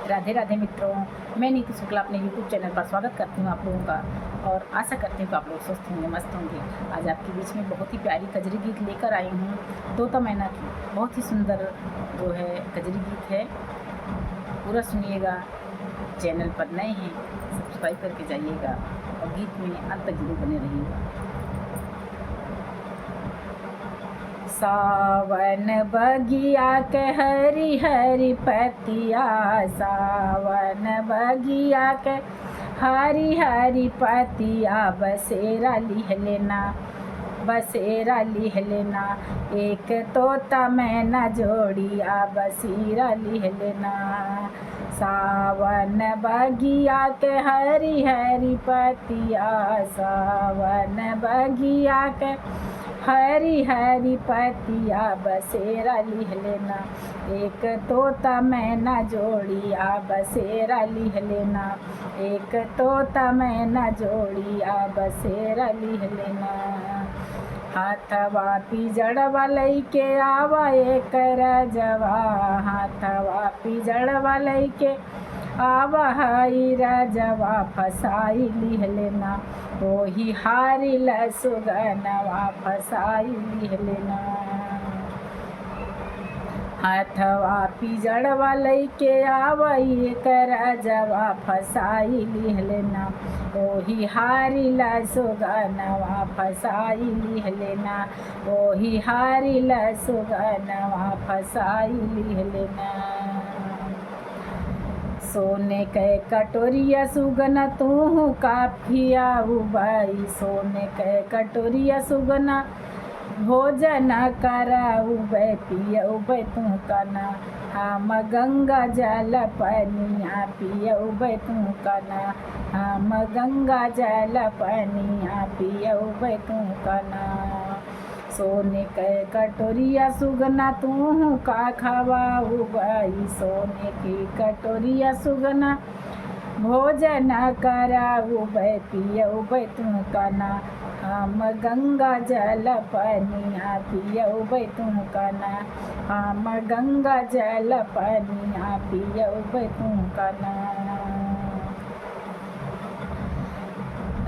राधे राधे मित्रों, मैं नीतू शुक्ला अपने यूट्यूब चैनल पर स्वागत करती हूँ आप लोगों का। और आशा करती हूँ कि आप लोग स्वस्थ होंगे, मस्त होंगे। आज आपके बीच में बहुत ही प्यारी कजरी गीत लेकर आई हूँ, तोता मैना की। बहुत ही सुंदर जो है कजरी गीत है, पूरा सुनिएगा। चैनल पर नए हैं सब्सक्राइब करके जाइएगा और गीत में अंत तक जरूर बने रहिएगा। सावन बगिया के हरी हरी पतिया, सावन बगिया के हरी हरी पतिया, बसेरा लिह लेना, बसेरा लिह लेना। एक तोता मैना जोड़िया, बसेरा लिह लेना। सावन बगिया के हरी हरी पतिया, सावन बगिया के हरी हरी पतिया, बसेरा लिह लेना। एक तोता मैना जोड़िया, बसेरा लिह लेना। एक तोता मैना जोड़िया, बसेरा लिह लेना। हाथवा पिजड़वा लइके आवा एक रजवा, हाथवा पिजड़वा लइके आवा हई रजवा, फसाई लिह लेना। ओही हारी लसुगनवा, फसाई लिह लेना। हाथवा पिजड़वा लइके आवई एक रजवा, फसाई लिह लेना। ओही हारी लसुगनवा, फसाई लिह लेना। ओही हारी लसुगनवा, फसाई लिह लेना। सोने के कटोरिया सुगना तू काफिया उबाई, सोने के कटोरिया सुगना भोजन करा उबे पिया उबे तू कना। हम गंगा जल पनिया पिया उबे तू कना, हम गंगा जल पनिया पिया उबे तू कना। सोने के कटोरिया सुगना तू का खवाऊ बाई, सोने की कटोरिया सुगना भोजन कराऊ बै पिया बै तू कना। हम गंगा जल पनिया पिया बै तू कना, हम गंगा जल पनिया पिया बै तू कना।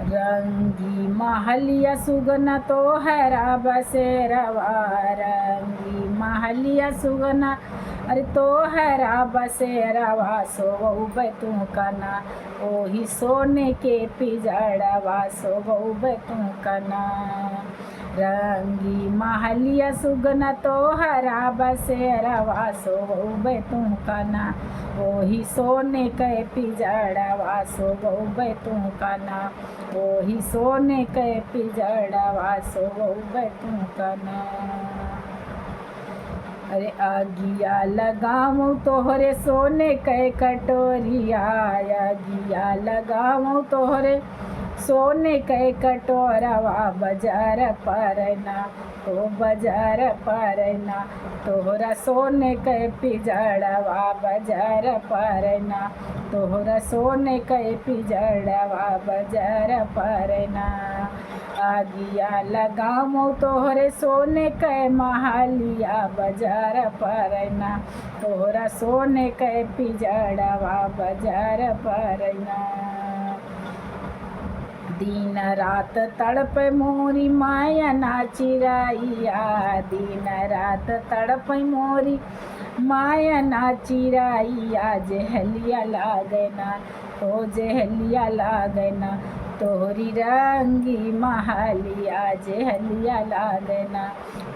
रंगी महलिया सुगना तोहरा बसेरवा, रंगी महलिया सुगना अरे तोहरा बसेरवा, सोबे तू कना। ओही सोने के पिजड़वा, सोबे तू कना। रंगी महलिया सुगना तोहरा बसेरवा, सोबे तू कना। ओही सोने के पिजड़वा, सोबे तू कना। ओही सोने के पिजड़वा, सोबे तू कना। अरे आगिया लगाऊं तोहरे सोने के कटोरिया, आगिया लगाऊं तोहरे सोने के कटोरवा, बाजार परना तो बाजार परना। तोहरा सोने के पिजड़वा, बाजार परना तोहरा सोने के पिजड़वा, बाजार परना। आगिया लगाऊं तोहरे सोने के महलिया, बाजार परना तोहरा सोने के पिजड़वा, बाजार परना। दिन रात तड़प मोरी माया ना चिराइया, दिन रात तड़प मोरी माया ना चिराइया। जहलिया लागना तो जहलिया लागना, तोहरी रंगी महलिया जहलिया लागना।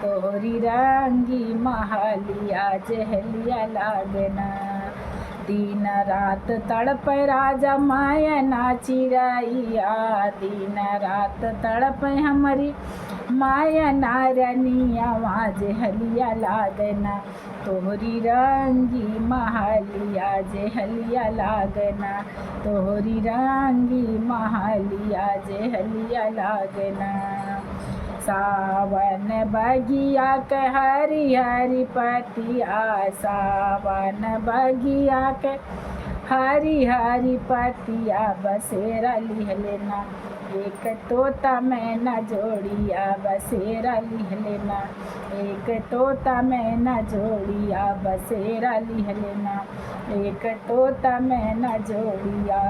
तोहरी रंगी महलिया जहलिया लागना। दिन रात तड़प राजा माया ना चिराइया, दिन रात तड़प हमारी माया नारनिया, जहलिया लागना। तोहरी रंगी महलिया जहलिया लागना, तोहरी रंगी महलिया जहलिया लागना। सावन बगिया के हरी हरी पतिया, सावन बगिया के हरी हरी पतिया, बसेरा लिह लेना। एक तोता मैना जोड़िया बसेरा लिह लेना, एक तोता मैना जोड़िया बसेरा लिह लेना, एक तोता मैना जोड़िया